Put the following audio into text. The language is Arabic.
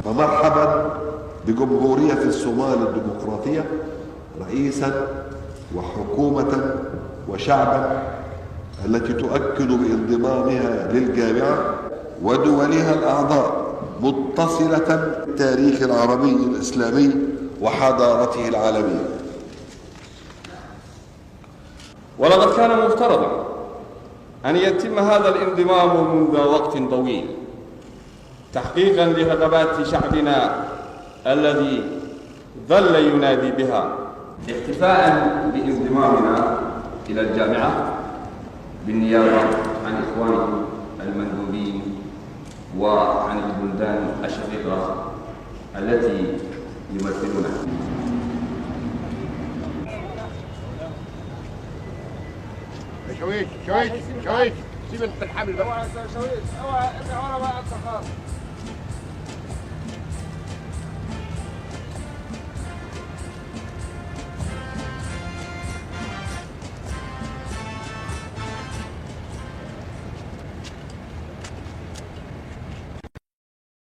فمرحبا بجمهورية الصومال الديمقراطية رئيسا وحكومة وشعبا التي تؤكد بانضمامها للجامعة ودولها الأعضاء متصلة بالتاريخ العربي الإسلامي وحضارته العالمية. ولقد كان مفترضا أن يتم هذا الانضمام منذ وقت طويل تحقيقا لرغبات شعبنا الذي ظل ينادي بها، احتفاء بانضمامنا إلى الجامعة بالنيابة عن إخوانكم المندوبين وعن البلدان الشقيقة التي يمثلونها. شويش سيب الحمل بقى. شويش اوعى ورا بقى انت خالص.